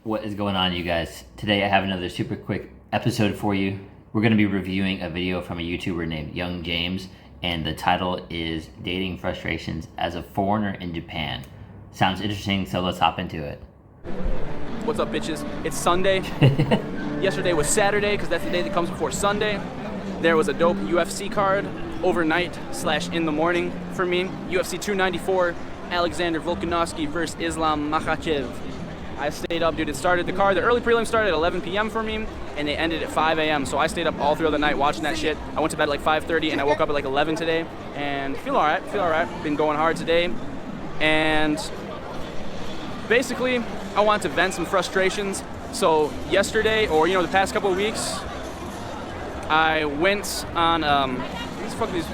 What is going on, you guys? Today I have another super quick episode for you. We're going to be reviewing a video from a YouTuber named Young James, and the title is Dating Frustrations as a Foreigner in Japan. Sounds interesting, so let's hop into it. What's up, bitches? It's Sunday. Yesterday was Saturday, because that's the day that comes before Sunday. There was a dope UFC card overnight/in the morning for me. UFC 294, Alexander Volkanovski versus Islam Makhachev. I stayed up, dude. The early prelim started at 11 p.m. for me, and they ended at 5 a.m. So I stayed up all through the night watching that shit. I went to bed at like 5:30, and I woke up at like 11 today, and feel all right. Been going hard today, and basically, I want to vent some frustrations. So yesterday, or the past couple of weeks, I went on.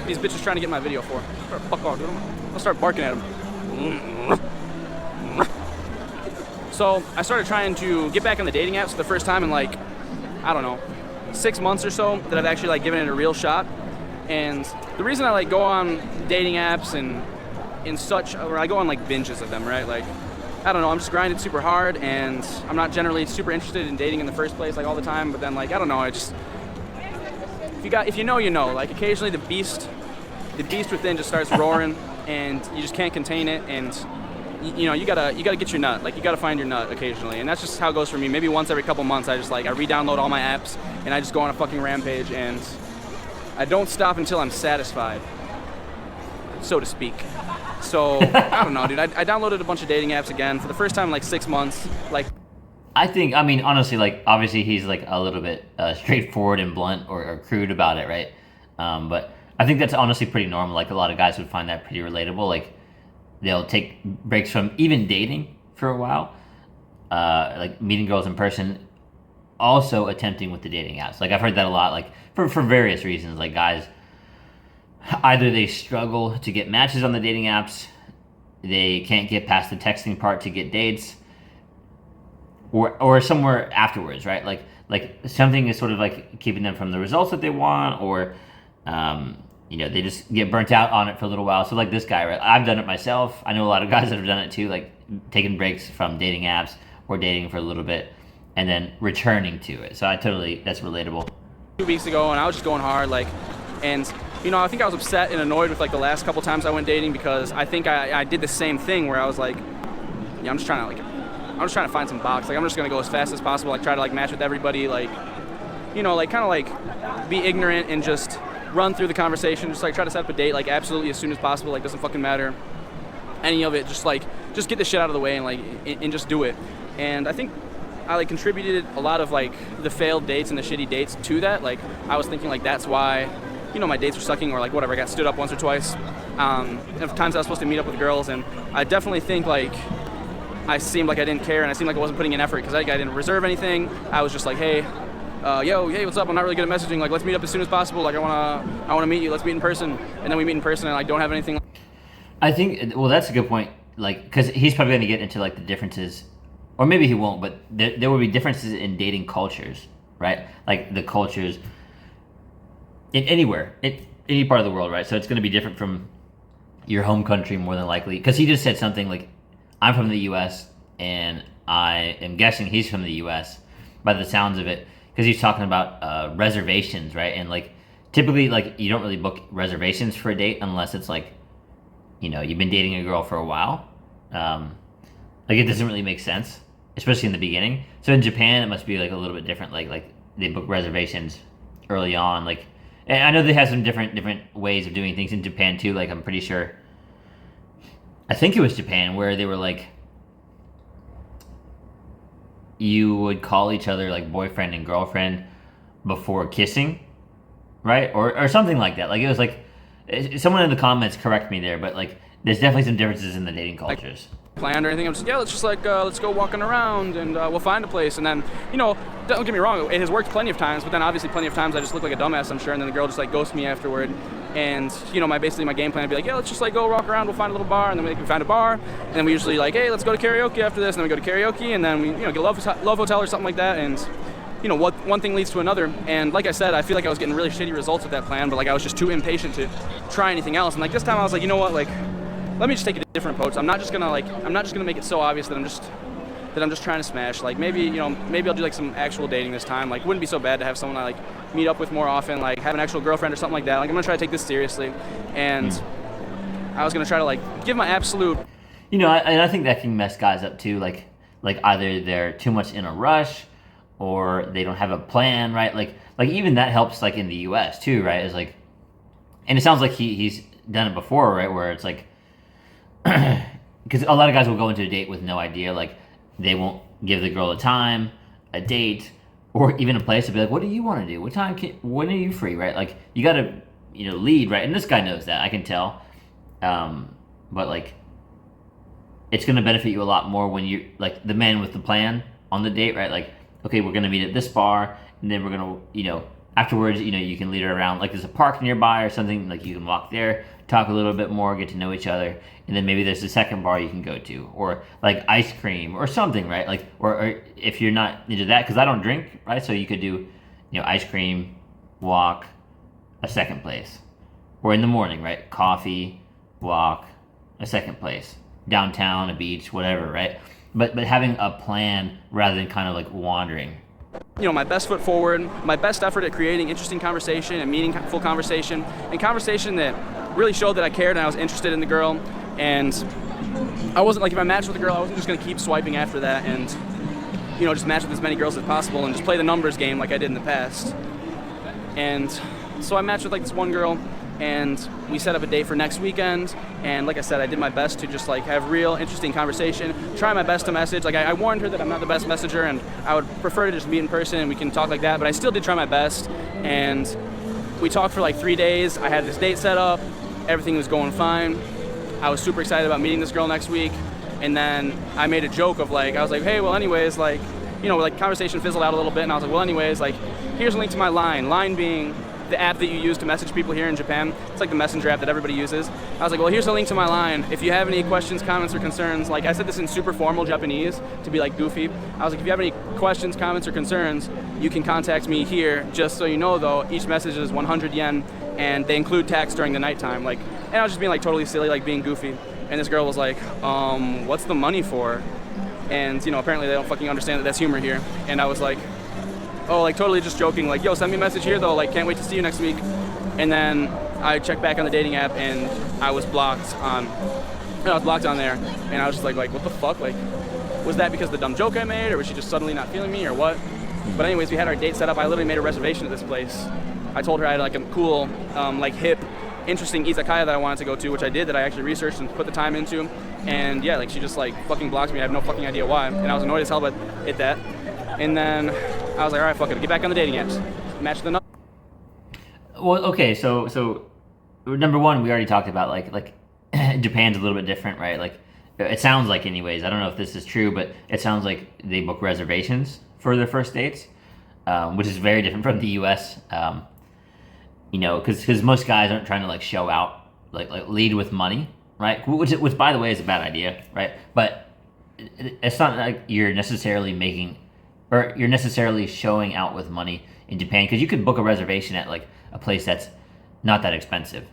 These bitches trying to get my video for. Fuck off, dude. I'll start barking at them. So I started trying to get back on the dating apps for the first time in 6 months or so that I've actually given it a real shot. And the reason I go on dating apps and such, or I go on binges of them, right? I don't know, I'm just grinding super hard, and I'm not generally super interested in dating in the first place all the time. But then I don't know, if you know, you know. Occasionally the beast within just starts roaring, and you just can't contain it, and you gotta get your nut. You gotta find your nut occasionally, and that's just how it goes for me. Maybe once every couple months, I just I re-download all my apps, and I just go on a fucking rampage, and I don't stop until I'm satisfied, so to speak. So I don't know, dude. I downloaded a bunch of dating apps again for the first time in 6 months. Honestly, obviously he's a little bit straightforward and blunt or crude about it, right? But I think that's honestly pretty normal. A lot of guys would find that pretty relatable. They'll take breaks from even dating for a while, meeting girls in person, also attempting with the dating apps. I've heard that a lot, for various reasons. Guys, either they struggle to get matches on the dating apps, they can't get past the texting part to get dates, or somewhere afterwards, right? Something is sort of keeping them from the results that they want, or they just get burnt out on it for a little while. So this guy, right? I've done it myself. I know a lot of guys that have done it too, taking breaks from dating apps or dating for a little bit and then returning to it. So that's relatable. 2 weeks ago, and I was just going hard, and I think I was upset and annoyed with the last couple times I went dating, because I think I did the same thing where I was I'm just trying to find some box. I'm just gonna go as fast as possible. Try to match with everybody. Be ignorant and just run through the conversation. Just try to set up a date absolutely as soon as possible. Doesn't fucking matter any of it. Just get the shit out of the way and just do it. And I think I ticontributed a lot of the failed dates and the shitty dates to that. I was thinking that's why my dates were sucking, or whatever. I got stood up once or twice. Of times I was supposed to meet up with girls, and I definitely think I seemed I didn't care, and I seemed I wasn't putting in effort, because I didn't reserve anything. I was just hey, hey, what's up? I'm not really good at messaging. Let's meet up as soon as possible. I wanna meet you. Let's meet in person. And then we meet in person, and I don't have anything. I think, well, that's a good point. Because he's probably going to get into the differences, or maybe he won't, but there will be differences in dating cultures, right? The cultures in any part of the world, right? So it's going to be different from your home country more than likely. Because he just said something I'm from the U.S. and I am guessing he's from the U.S. by the sounds of it, because he's talking about reservations, right? And typically you don't really book reservations for a date unless it's you've been dating a girl for a while. It doesn't really make sense, especially in the beginning. So in Japan it must be a little bit different. They book reservations early on. And I know they have some different ways of doing things in Japan too. I'm pretty sure, I think it was Japan, where they were you would call each other boyfriend and girlfriend before kissing, right? Or something like that. It was someone in the comments correct me there, but there's definitely some differences in the dating cultures. Planned or anything. I'm just let's go walking around, and we'll find a place. And then don't get me wrong, it has worked plenty of times, but then obviously plenty of times I just look like a dumbass, I'm sure, and then the girl just ghosts me afterward. And my game plan would be let's just go walk around, we'll find a little bar, and then we can find a bar, and then we usually hey, let's go to karaoke after this, and then we go to karaoke, and then we get a love hotel or something like that, and one thing leads to another. And like I said, I feel I was getting really shitty results with that plan, but I was just too impatient to try anything else. And this time I was you know what, let me just take a different approach. I'm not just gonna make it so obvious that I'm just that I'm just trying to smash. Like maybe I'll do like some actual dating this time. Like wouldn't be so bad to have someone I like meet up with more often, like have an actual girlfriend or something like that. Like I'm gonna try to take this seriously, and I was gonna try to like give my absolute. I think that can mess guys up too. Like either they're too much in a rush, or they don't have a plan, right? Like even that helps, like in the U.S. too, right? Is like, and it sounds like he's done it before, right? Where it's like, because a lot of guys will go into a date with no idea, like they won't give the girl a time, a date, or even a place to be like, what do you want to do? When are you free, right? Like you got to, lead, right? And this guy knows that, I can tell. But like, it's going to benefit you a lot more when you like the man with the plan on the date, right? Like, okay, we're going to meet at this bar, and then we're going to, afterwards, you can lead her around. Like there's a park nearby or something, like you can walk there, talk a little bit more, get to know each other. And then maybe there's a second bar you can go to, or like ice cream or something, right? Like, or if you're not into that, because I don't drink, right? So you could do, ice cream, walk, a second place. Or in the morning, right? Coffee, walk, a second place. Downtown, a beach, whatever, right? But having a plan rather than kind of like wandering. My best foot forward, my best effort at creating interesting conversation and meaningful conversation, and conversation that really showed that I cared and I was interested in the girl. And I wasn't like, if I matched with a girl, I wasn't just going to keep swiping after that and, just match with as many girls as possible and just play the numbers game like I did in the past. And so I matched with like this one girl, and we set up a date for next weekend. And like I said, I did my best to just like have real interesting conversation, try my best to message. Like I warned her that I'm not the best messenger and I would prefer to just meet in person and we can talk like that, but I still did try my best. And we talked for like 3 days. I had this date set up, everything was going fine. I was super excited about meeting this girl next week, and then I made a joke of like, I was like, hey, well anyways, like, like conversation fizzled out a little bit, and I was like, well anyways, like, here's a link to my Line being the app that you use to message people here in Japan. It's like the messenger app that everybody uses. I was like, well, here's a link to my Line. If you have any questions, comments, or concerns, like I said this in super formal Japanese to be like goofy. I was like, if you have any questions, comments, or concerns, you can contact me here. Just so you know though, each message is 100 yen, and they include tax during the nighttime. Like, and I was just being like totally silly, like being goofy. And this girl was like, what's the money for? And apparently they don't fucking understand that that's humor here. And I was like, oh, like totally just joking, like, yo, send me a message here though, like can't wait to see you next week. And then I checked back on the dating app and I was blocked on there. And I was just like what the fuck? Like, was that because of the dumb joke I made, or was she just suddenly not feeling me, or what? But anyways, we had our date set up. I literally made a reservation at this place. I told her I had like a cool, like hip, interesting izakaya that I wanted to go to, which I did, that I actually researched and put the time into. And yeah, like she just like fucking blocked me. I have no fucking idea why. And I was annoyed as hell at that. And then I was like, all right, fuck it, get back on the dating apps, match the number. Well, okay, so number one, we already talked about like Japan's a little bit different, right? Like it sounds like, anyways. I don't know if this is true, but it sounds like they book reservations for their first dates, which is very different from the U.S. Because most guys aren't trying to like show out, like lead with money, right? Which by the way is a bad idea, right? But it's not like you're necessarily showing out with money in Japan, because you could book a reservation at like a place that's not that expensive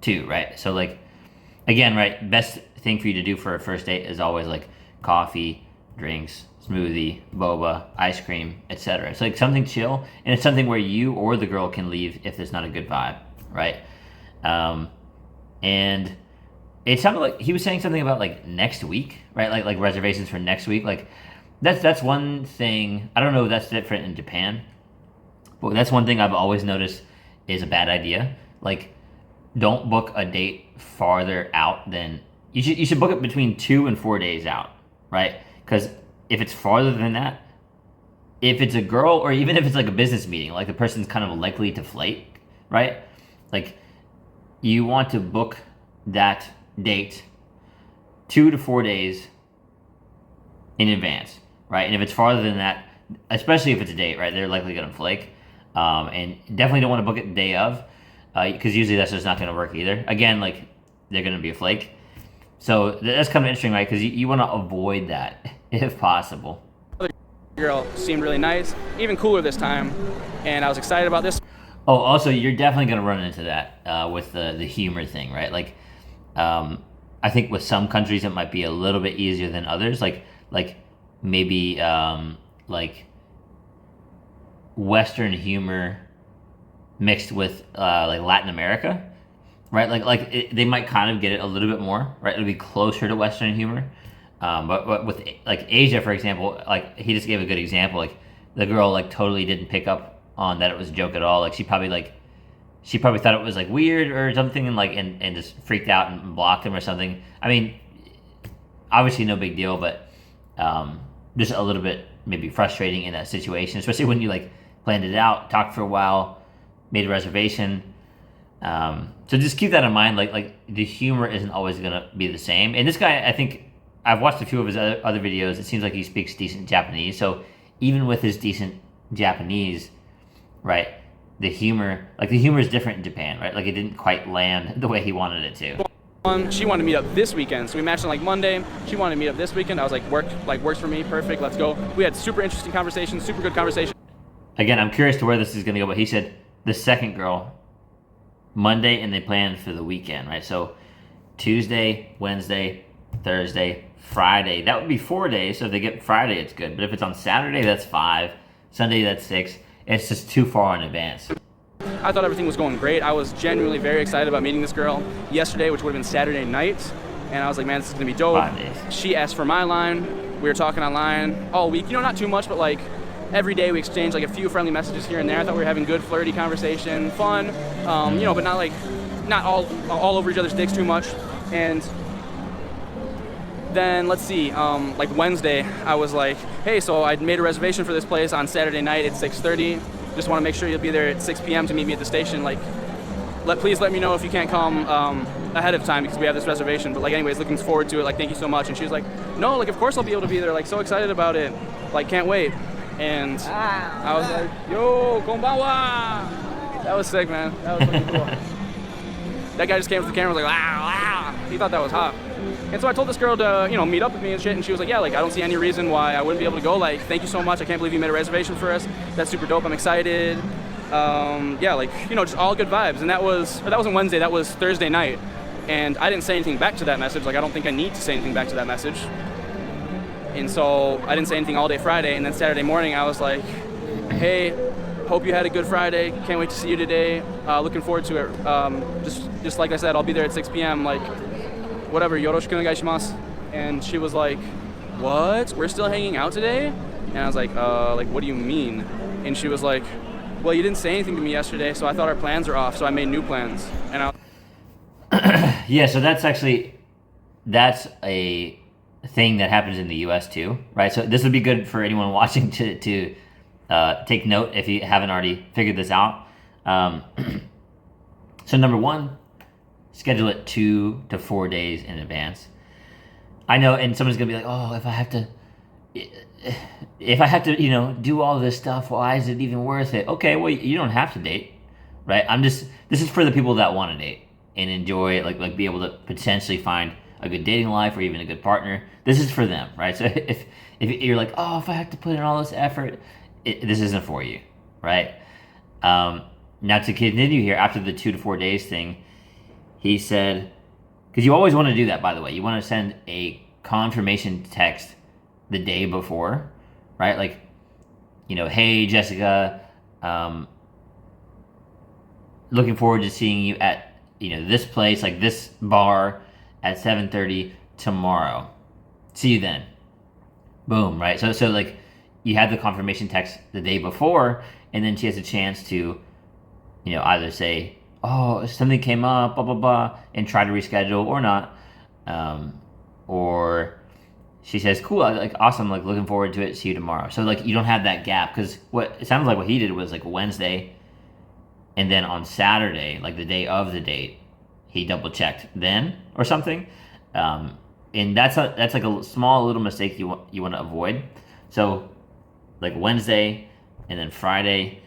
too, right? So like, again, right, best thing for you to do for a first date is always like coffee, drinks, smoothie, boba, ice cream, etc. It's like something chill, and it's something where you or the girl can leave if there's not a good vibe, right? And it sounded like he was saying something about like next week, right? Like reservations for next week. Like that's one thing. I don't know if that's different in Japan, but that's one thing I've always noticed is a bad idea. Like, don't book a date farther out than you should book it between 2 and 4 days out, right? Because if it's farther than that, if it's a girl, or even if it's like a business meeting, like the person's kind of likely to flake, right? Like, you want to book that date 2 to 4 days in advance, right? And if it's farther than that, especially if it's a date, right, they're likely going to flake. And definitely don't want to book it the day of, because usually that's just not going to work either. Again, like, they're going to be a flake. So that's kind of interesting, right? Because you want to avoid that if possible. The girl seemed really nice, even cooler this time, and I was excited about this. Oh, also, you're definitely going to run into that with the humor thing, right? Like, I think with some countries it might be a little bit easier than others. Like maybe like Western humor mixed with like Latin America, right? They might kind of get it a little bit more, right? It'll be closer to Western humor. But with like Asia, for example, like he just gave a good example. Like the girl like totally didn't pick up on that it was a joke at all. Like she probably thought it was like weird or something, and just freaked out and blocked him or something. I mean, obviously no big deal, but just a little bit maybe frustrating in that situation, especially when you like planned it out, talked for a while, made a reservation. So just keep that in mind. Like the humor isn't always gonna be the same. And this guy, I think I've watched a few of his other videos. It seems like he speaks decent Japanese. So even with his decent Japanese, right, the humor is different in Japan, right? Like it didn't quite land the way he wanted it to. She wanted to meet up this weekend, so we matched on like Monday. She wanted to meet up this weekend. I was like, works for me, perfect, let's go. We had super interesting conversations, super good conversation. Again, I'm curious to where this is going to go, but he said the second girl, Monday, and they planned for the weekend, right? So Tuesday, Wednesday, Thursday, Friday. That would be 4 days, so if they get Friday, it's good. But if it's on Saturday, that's 5. Sunday, that's 6. It's just too far in advance. I thought everything was going great. I was genuinely very excited about meeting this girl yesterday, which would have been Saturday night. And I was like, man, this is going to be dope. 5 days. She asked for my line. We were talking online all week. You know, not too much, but like every day we exchanged like a few friendly messages here and there. I thought we were having good, flirty conversation, fun, you know, but not all over each other's dicks too much. And then let's see, like Wednesday, I was like, hey, so I'd made a reservation for this place on Saturday night at 6:30. Just want to make sure you'll be there at 6 p.m. to meet me at the station. Like, please let me know if you can't come ahead of time because we have this reservation. But like, anyways, looking forward to it. Like, thank you so much. And she was like, no, like, of course I'll be able to be there. Like, so excited about it. Like, can't wait. And I was like, yo, konbanwa. That was sick, man. That was fucking cool. That guy just came with the camera, was like, wow, wow. He thought that was hot. And so I told this girl to, you know, meet up with me and shit, and she was like, yeah, like, I don't see any reason why I wouldn't be able to go. Like, thank you so much. I can't believe you made a reservation for us. That's super dope. I'm excited. Yeah, like, you know, just all good vibes. And that wasn't Wednesday. That was Thursday night. And I didn't say anything back to that message. Like, I don't think I need to say anything back to that message. And so I didn't say anything all day Friday. And then Saturday morning, I was like, hey, hope you had a good Friday. Can't wait to see you today. Looking forward to it. Just like I said, I'll be there at 6 p.m. Like, whatever, yoroshiku onegaishimasu. And she was like, what? We're still hanging out today? And I was like, what do you mean? And she was like, well, you didn't say anything to me yesterday, so I thought our plans are off, so I made new plans. And yeah, so that's a thing that happens in the U.S. too, right? So this would be good for anyone watching to take note if you haven't already figured this out. So number one, schedule it 2 to 4 days in advance. I know, and someone's gonna be like, oh, if I have to, you know, do all this stuff, why is it even worth it? Okay, well, you don't have to date, right? this is for the people that want to date and enjoy it, like be able to potentially find a good dating life or even a good partner. This is for them, right? So if you're like, oh, if I have to put in all this effort, this isn't for you, right? Now to continue here, after the 2 to 4 days thing, he said, because you always want to do that, by the way. You want to send a confirmation text the day before, right? Like, you know, hey, Jessica, looking forward to seeing you at, you know, this place, like this bar at 7:30 tomorrow. See you then. Boom, right? So like, you had the confirmation text the day before, and then she has a chance to, you know, either say, oh, something came up, blah, blah, blah, and try to reschedule or not. Or she says, cool, like, awesome, like, looking forward to it, see you tomorrow. So, like, you don't have that gap, because it sounds like what he did was, like, Wednesday, and then on Saturday, like, the day of the date, he double-checked then, or something. And that's like a small little mistake you want to avoid. So, like, Wednesday, and then Friday,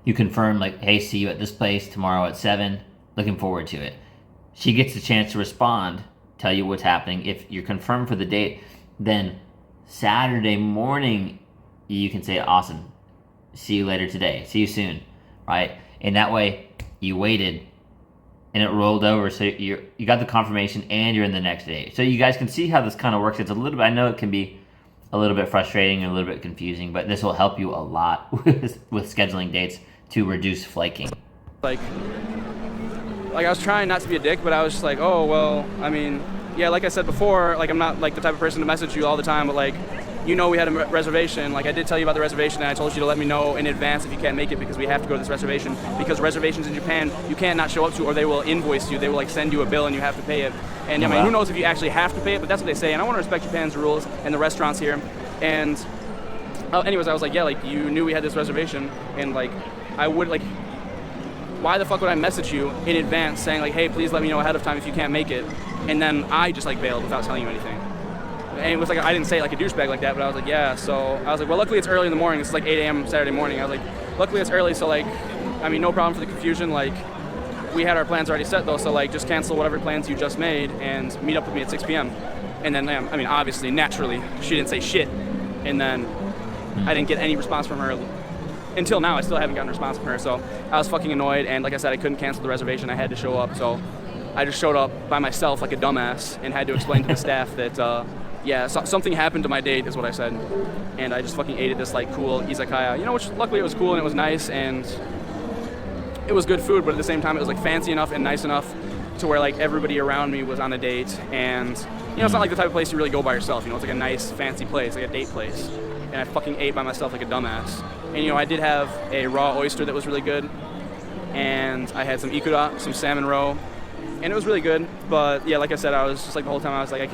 you confirm, like, hey, see you at this place tomorrow at 7. Looking forward to it. She gets a chance to respond, tell you what's happening. If you're confirmed for the date, then Saturday morning, you can say, awesome, see you later today. See you soon, right? And that way, you waited and it rolled over, so you got the confirmation and you're in the next day. So you guys can see how this kind of works. It's a little bit, I know it can be a little bit frustrating and a little bit confusing, but this will help you a lot with scheduling dates to reduce flaking. Like I was trying not to be a dick, but I was just like, oh, well, I mean, yeah, like I said before, like I'm not like the type of person to message you all the time, but like, you know, we had a reservation. Like I did tell you about the reservation, and I told you to let me know in advance if you can't make it, because we have to go to this reservation, because reservations in Japan you can't not show up to, or they will invoice you. They will like send you a bill and you have to pay it. And I mean, who knows if you actually have to pay it, but that's what they say. And I want to respect Japan's rules and the restaurants here. And anyways, I was like, yeah, like you knew we had this reservation, and like I would like, why the fuck would I message you in advance saying like, hey, please let me know ahead of time if you can't make it, and then I just like bailed without telling you anything. And it was like, I didn't say it like a douchebag like that, but I was like, yeah. So I was like, well, luckily it's early in the morning. This is like 8 a.m. Saturday morning. I was like, luckily it's early, so like, I mean, no problem for the confusion. Like, we had our plans already set though, so like, just cancel whatever plans you just made and meet up with me at 6 p.m. And then, I mean, obviously, naturally, she didn't say shit. And then I didn't get any response from her. Until now, I still haven't gotten a response from her. So I was fucking annoyed, and like I said, I couldn't cancel the reservation. I had to show up, so I just showed up by myself like a dumbass and had to explain to the staff that, yeah, something happened to my date, is what I said. And I just fucking ate at this like cool izakaya, you know, which luckily it was cool and it was nice and it was good food, but at the same time it was like fancy enough and nice enough to where like everybody around me was on a date. And you know, it's not like the type of place you really go by yourself, you know, it's like a nice fancy place, like a date place. And I fucking ate by myself like a dumbass. And you know, I did have a raw oyster that was really good, and I had some ikura, some salmon roe, and it was really good. But yeah, like I said, I was just like the whole time I was like, I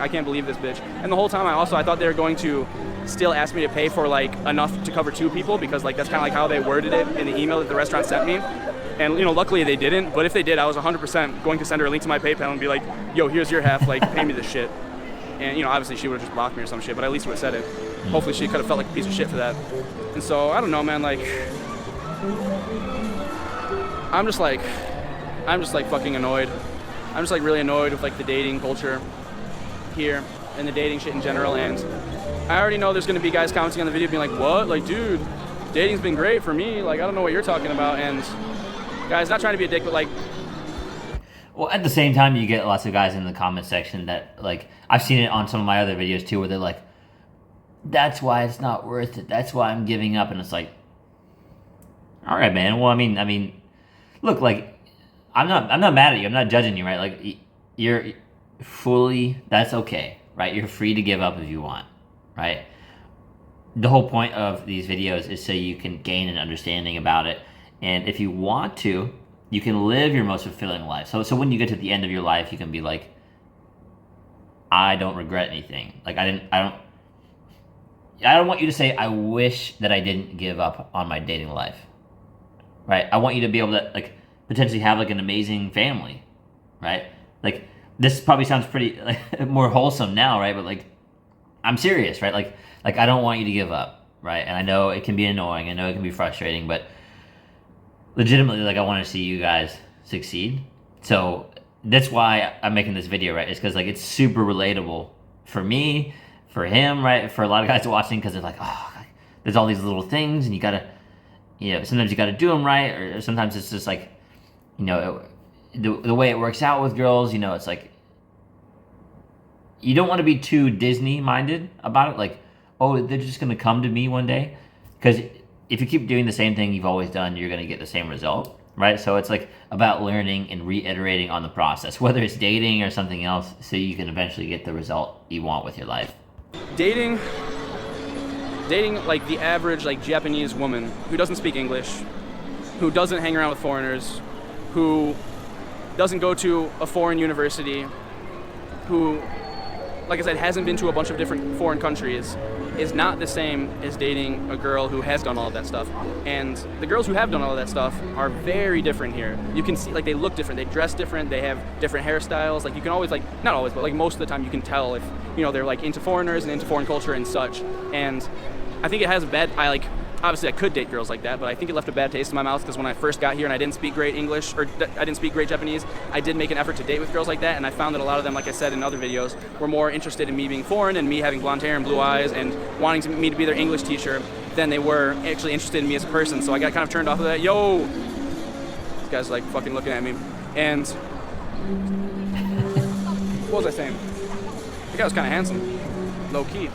can't believe this bitch. And the whole time I thought they were going to still ask me to pay for like enough to cover 2 people, because like that's kind of like how they worded it in the email that the restaurant sent me. And you know, luckily they didn't, but if they did, I was 100% going to send her a link to my PayPal and be like, yo, here's your half, like pay me this shit. And you know, obviously she would have just blocked me or some shit, but at least would have said it. Hopefully she could have felt like a piece of shit for that. And so I don't know, man, like I'm just like fucking annoyed. I'm just like really annoyed with like the dating culture here and the dating shit in general. And I already know there's gonna be guys commenting on the video being like, what? Like, dude, dating's been great for me. Like, I don't know what you're talking about. And guys, not trying to be a dick, but like, well, at the same time, you get lots of guys in the comment section that, like, I've seen it on some of my other videos too, where they're like, that's why it's not worth it. That's why I'm giving up. And it's like, all right, man. Well, I mean, look, like, I'm not mad at you. I'm not judging you, right? Like, you're fully, that's okay, right? You're free to give up if you want, right? The whole point of these videos is so you can gain an understanding about it. And if you want to, you can live your most fulfilling life. So when you get to the end of your life, you can be like, I don't regret anything. Like, I don't want you to say, I wish that I didn't give up on my dating life, right? I want you to be able to, like, potentially have, like, an amazing family, right? Like, this probably sounds pretty, like, more wholesome now, right? But, like, I'm serious, right? Like, I don't want you to give up, right? And I know it can be annoying. I know it can be frustrating, but legitimately, like, I want to see you guys succeed. So that's why I'm making this video, right? It's because, like, it's super relatable for me, for him, right? For a lot of guys watching, because they're like, oh, there's all these little things, and you gotta, you know, sometimes you gotta do them right, or sometimes it's just like, you know, the way it works out with girls, you know, it's like, you don't want to be too Disney minded about it, like, oh, they're just gonna come to me one day, because if you keep doing the same thing you've always done, you're gonna get the same result, right? So it's like about learning and reiterating on the process, whether it's dating or something else, so you can eventually get the result you want with your life. dating like the average like Japanese woman who doesn't speak English, who doesn't hang around with foreigners, who doesn't go to a foreign university, who, like I said, hasn't been to a bunch of different foreign countries, is not the same as dating a girl who has done all of that stuff. And the girls who have done all of that stuff are very different here. You can see, like, they look different, they dress different, they have different hairstyles. Like, you can always, like, not always, but like most of the time you can tell if, you know, they're like into foreigners and into foreign culture and such. And I think it has a bad, obviously I could date girls like that, but I think it left a bad taste in my mouth, because when I first got here and I didn't speak great English, or I didn't speak great Japanese, I did make an effort to date with girls like that, and I found that a lot of them, like I said in other videos, were more interested in me being foreign and me having blonde hair and blue eyes and wanting me to be their English teacher than they were actually interested in me as a person. So I got kind of turned off of that. Yo! This guy's like fucking looking at me. And what was I saying? The guy was kind of handsome, low key.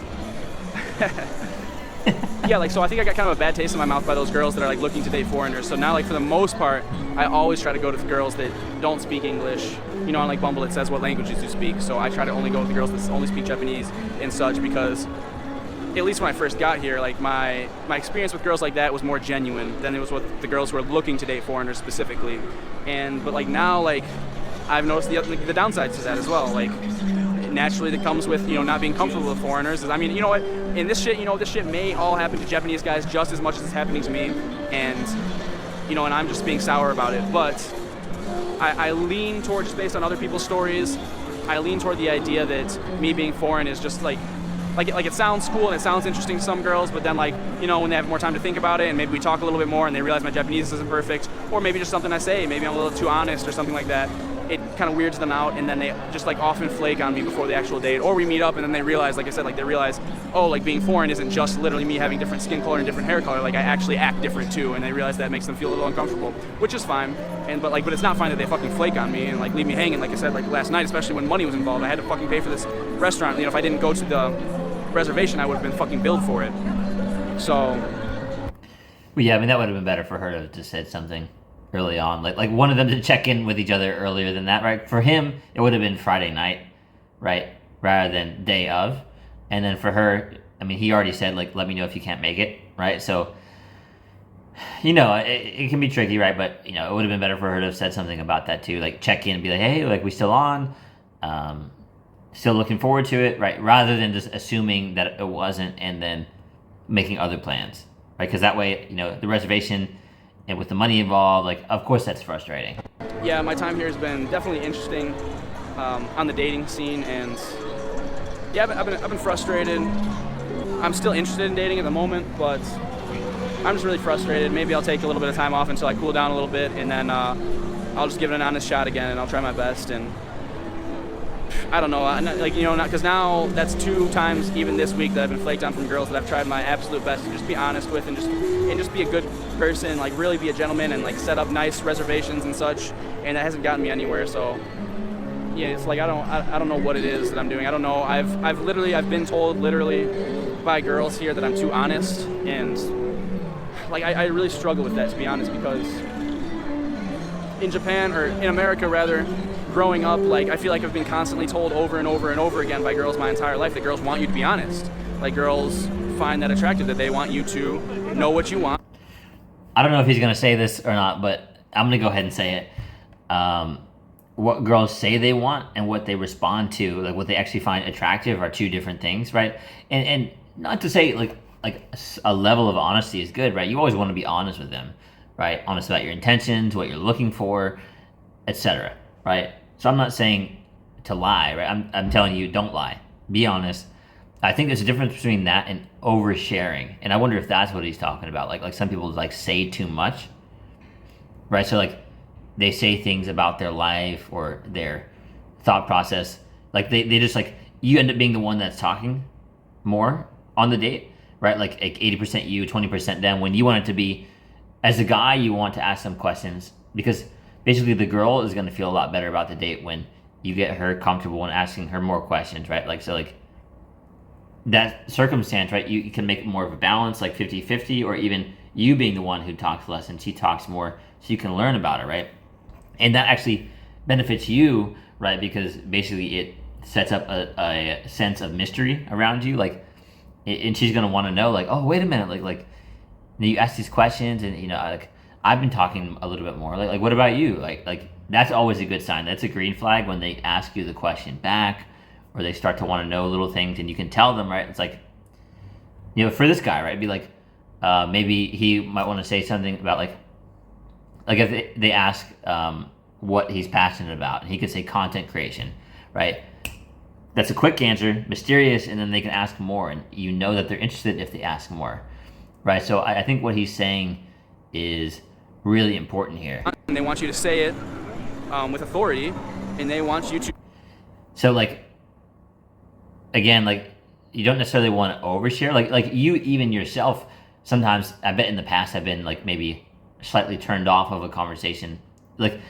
Yeah, like, so I think I got kind of a bad taste in my mouth by those girls that are like looking to date foreigners. So now, like, for the most part, I always try to go to the girls that don't speak English. You know, on like Bumble, it says what languages you speak. So I try to only go with the girls that only speak Japanese and such, because at least when I first got here, like my experience with girls like that was more genuine than it was with the girls who are looking to date foreigners specifically. But like now, like I've noticed the downsides to that as well. Like naturally that comes with, you know, not being comfortable with foreigners. I mean, you know what? In this shit, you know, this shit may all happen to Japanese guys just as much as it's happening to me, and you know, and I'm just being sour about it. But I lean toward, just based on other people's stories, I lean toward the idea that me being foreign is just like it sounds cool and it sounds interesting to some girls, but then, like, you know, when they have more time to think about it and maybe we talk a little bit more and they realize my Japanese isn't perfect, or maybe just something I say, maybe I'm a little too honest or something like that, it kind of weirds them out, and then they just like often flake on me before the actual date, or we meet up and then they realize, like I said, like they realize, oh, like being foreign isn't just literally me having different skin color and different hair color, like I actually act different too, and they realize that makes them feel a little uncomfortable, which is fine. But it's not fine that they fucking flake on me and like leave me hanging. Like I said, like last night, especially when money was involved, I had to fucking pay for this restaurant. You know, if I didn't go to the reservation, I would have been fucking billed for it. So well, yeah, I mean, that would have been better for her to have just said something early on, like one of them to check in with each other earlier than that, right? For him, it would have been Friday night, right, rather than day of. And then for her, I mean, he already said, like, let me know if you can't make it, right? So, you know, it can be tricky, right? But, you know, it would have been better for her to have said something about that too, like check in and be like, hey, like, we still on? Still looking forward to it, right? Rather than just assuming that it wasn't and then making other plans, right? Because that way, you know, the reservation and with the money involved, like, of course that's frustrating. Yeah, my time here has been definitely interesting on the dating scene, and yeah, I've been frustrated. I'm still interested in dating at the moment, but I'm just really frustrated. Maybe I'll take a little bit of time off until I cool down a little bit, and then I'll just give it an honest shot again, and I'll try my best. And I don't know, like, you know, because now that's 2 times even this week that I've been flaked on from girls that I've tried my absolute best to just be honest with and just be a good person, like really be a gentleman and like set up nice reservations and such, and that hasn't gotten me anywhere. So yeah, it's like I don't know what it is that I'm doing. I don't know. I've been told literally by girls here that I'm too honest, and like I really struggle with that, to be honest, because in Japan, or in America rather, growing up, like I feel like I've been constantly told over and over and over again by girls my entire life that girls want you to be honest. Like girls find that attractive, that they want you to know what you want. I don't know if he's gonna say this or not, but I'm gonna go ahead and say it. What girls say they want and what they respond to, like what they actually find attractive, are 2 different things, right? And not to say like a level of honesty is good, right? You always want to be honest with them, right? Honest about your intentions, what you're looking for, etc., right? So I'm not saying to lie, right? I'm telling you, don't lie. Be honest. I think there's a difference between that and oversharing, and I wonder if that's what he's talking about. Like some people like say too much, right? So like they say things about their life or their thought process, like they just like, you end up being the one that's talking more on the date, right? Like 80% you, 20% them. When you want it to be, as a guy, you want to ask them questions, because basically the girl is going to feel a lot better about the date when you get her comfortable and asking her more questions, right? Like, so like that circumstance, right? You can make it more of a balance, like 50-50, or even you being the one who talks less and she talks more, so you can learn about it, right? And that actually benefits you, right? Because basically it sets up a sense of mystery around you, like, and she's going to want to know, like, oh, wait a minute, like you ask these questions, and, you know, like, I've been talking a little bit more. Like what about you? Like that's always a good sign. That's a green flag when they ask you the question back, or they start to want to know little things, and you can tell them, right? It's like, you know, for this guy, right? Be like, maybe he might want to say something about like if they ask what he's passionate about, and he could say content creation, right? That's a quick answer, mysterious, and then they can ask more, and you know that they're interested if they ask more, right? So I think what he's saying is really important here. And they want you to say it with authority, and they want you to. So like, again, like you don't necessarily want to overshare. Like you even yourself, sometimes I bet in the past have been like maybe slightly turned off of a conversation. Like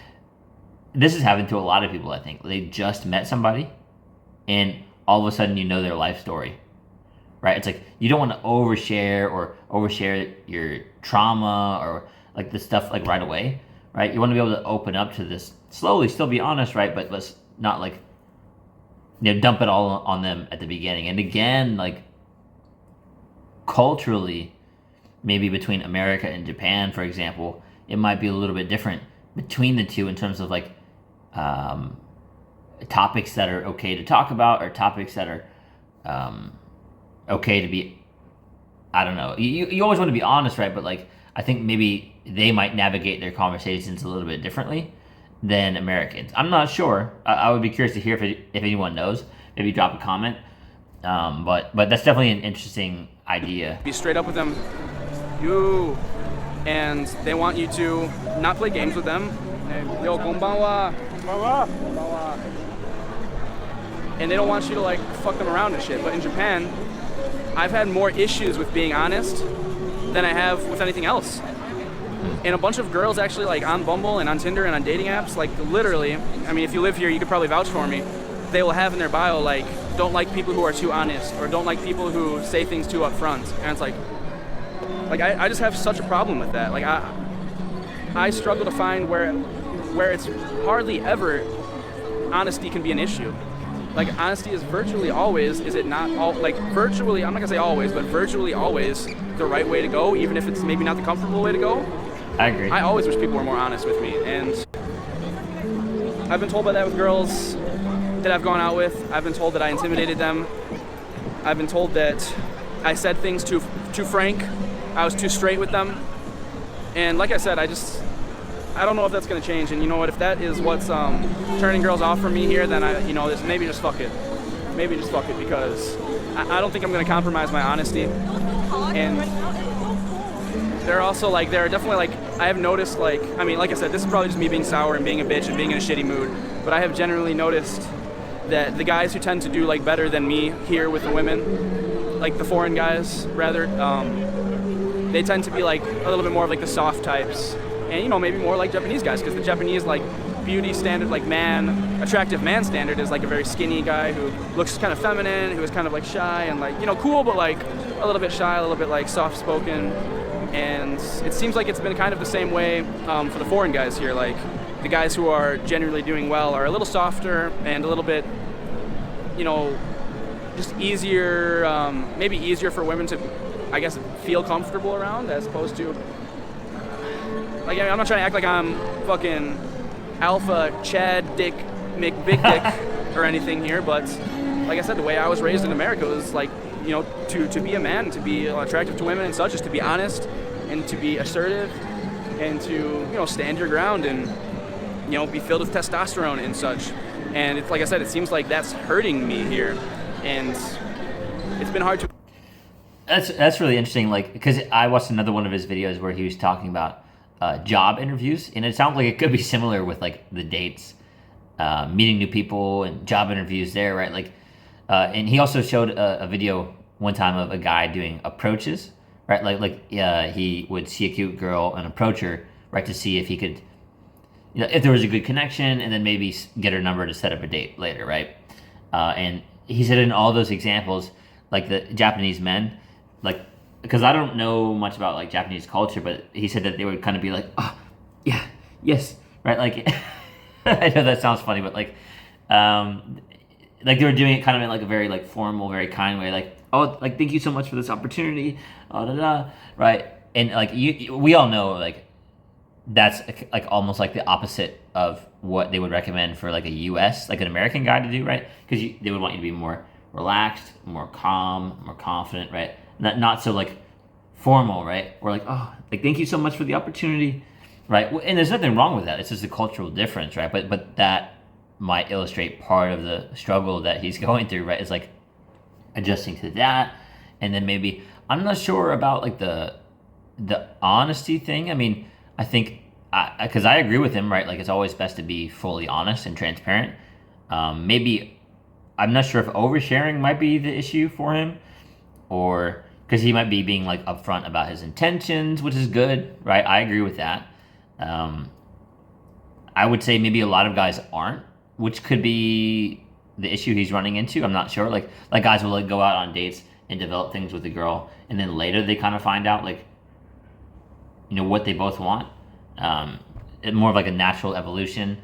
this has happened to a lot of people. I think they just met somebody, and all of a sudden you know their life story, right? It's like you don't want to overshare your trauma or like this stuff like right away, right? You want to be able to open up to this slowly, still be honest, right? But let's not like dump it all on them at the beginning. And again, like culturally, maybe between America and Japan, for example, it might be a little bit different between the two in terms of like topics that are okay to talk about or topics that are okay to be, I don't know. You always want to be honest, right? But like, I think maybe they might navigate their conversations a little bit differently than Americans. I'm not sure. I would be curious to hear if anyone knows. Maybe drop a comment. But that's definitely an interesting idea. Be straight up with them. And they want you to not play games with them. Yo, konbanwa. Konbanwa. And they don't want you to like fuck them around and shit. But in Japan, I've had more issues with being honest than I have with anything else. And a bunch of girls actually like on Bumble and on Tinder and on dating apps, like literally, I mean, if you live here, you could probably vouch for me. They will have in their bio like, don't like people who are too honest, or don't like people who say things too upfront. And it's like I just have such a problem with that. Like I struggle to find where it's hardly ever honesty can be an issue. Like honesty is virtually always, is it not all, like virtually, I'm not gonna say always, but virtually always the right way to go, even if it's maybe not the comfortable way to go. I agree. I always wish people were more honest with me, and I've been told by that with girls that I've gone out with. I've been told that I intimidated them. I've been told that I said things too frank. I was too straight with them. And like I said, I don't know if that's gonna change. And you know what? If that is what's turning girls off from me here, then maybe just fuck it. Maybe just fuck it, because I don't think I'm gonna compromise my honesty. And there are definitely like, I have noticed like, I mean, like I said, this is probably just me being sour and being a bitch and being in a shitty mood. But I have generally noticed that the guys who tend to do like better than me here with the women, like the foreign guys rather, they tend to be like a little bit more of like the soft types. And maybe more like Japanese guys, because the Japanese like beauty standard, like attractive man standard is like a very skinny guy who looks kind of feminine, who is kind of like shy and like, cool, but like a little bit shy, a little bit like soft spoken. And it seems like it's been kind of the same way for the foreign guys here. Like the guys who are generally doing well are a little softer and a little bit, just easier, maybe easier for women to, I guess, feel comfortable around, as opposed to, like, I'm not trying to act like I'm fucking alpha Chad Dick McBig Dick or anything here, but like I said, the way I was raised in America was like, to be a man, to be attractive to women and such, is to be honest and to be assertive and to, stand your ground and, be filled with testosterone and such. And it's like I said, it seems like that's hurting me here, and it's been hard to. That's really interesting, like, because I watched another one of his videos where he was talking about job interviews, and it sounds like it could be similar with like the dates, meeting new people and job interviews there, right? Like, and he also showed a video one time of a guy doing approaches, right? Like he would see a cute girl and approach her, right, to see if he could, if there was a good connection, and then maybe get her number to set up a date later, right? And he said in all those examples, like the Japanese men, like, because I don't know much about like Japanese culture, but he said that they would kind of be like, oh, yeah, yes, right? Like, I know that sounds funny, but like they were doing it kind of in like a very like formal, very kind way, like, oh, like, thank you so much for this opportunity, right? And like we all know like that's like almost like the opposite of what they would recommend for like a U.S. like an American guy to do, right? Because they would want you to be more relaxed, more calm, more confident, right? Not so like formal, right? Or like, oh, like, thank you so much for the opportunity, right? And there's nothing wrong with that. It's just a cultural difference, right? But that might illustrate part of the struggle that he's going through, right? It's like adjusting to that, and then maybe I'm not sure about like the honesty thing. I mean, I think because I agree with him, right? Like, it's always best to be fully honest and transparent. Maybe I'm not sure if oversharing might be the issue for him, or because he might be being like upfront about his intentions, which is good, right? I agree with that. I would say maybe a lot of guys aren't, which could be the issue he's running into. I'm not sure. Like guys will like go out on dates and develop things with a girl, and then later they kind of find out like, you know, what they both want. More of like a natural evolution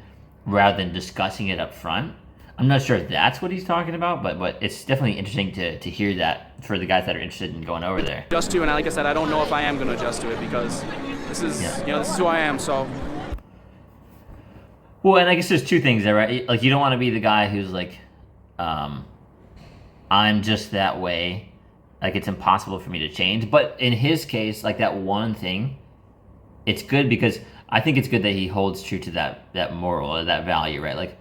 rather than discussing it up front. I'm not sure if that's what he's talking about, but it's definitely interesting to hear that for the guys that are interested in going over there. Adjust to, and like I said, I don't know if I am going to adjust to it because this is, this is who I am. So. Well, and I guess there's two things there, right? Like you don't want to be the guy who's like, I'm just that way. Like it's impossible for me to change. But in his case, like that one thing, it's good because I think it's good that he holds true to that moral or that value, right? Like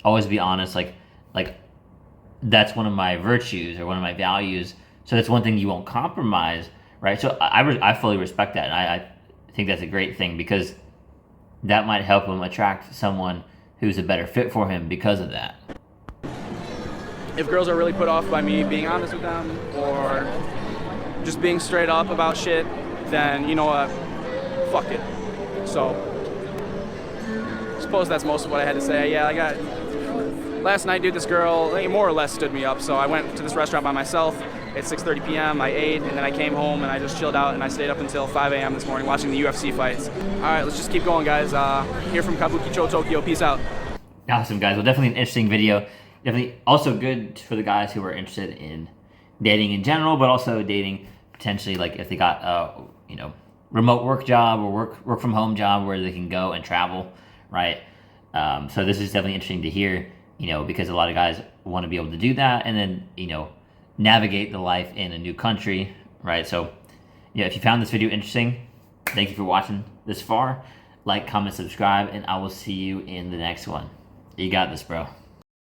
always be honest, like that's one of my virtues or one of my values. So that's one thing you won't compromise, right? So I fully respect that, and I think that's a great thing because that might help him attract someone who's a better fit for him because of that. If girls are really put off by me being honest with them or just being straight up about shit, then you know what? Fuck it. So, I suppose that's most of what I had to say. Yeah, last night, dude, this girl more or less stood me up, so I went to this restaurant by myself at 6:30 p.m. I ate, and then I came home and I just chilled out, and I stayed up until 5 a.m. this morning watching the UFC fights. All right, let's just keep going, guys. Here from Kabukicho, Tokyo. Peace out. Awesome, guys. Well, definitely an interesting video. Definitely also good for the guys who are interested in dating in general, but also dating potentially like if they got a remote work job or work from home job where they can go and travel, right? So this is definitely interesting to hear, because a lot of guys want to be able to do that and then navigate the life in a new country, right? So if you found this video interesting, thank you for watching this far. Like, comment, subscribe, and I will see you in the next one. You got this, bro.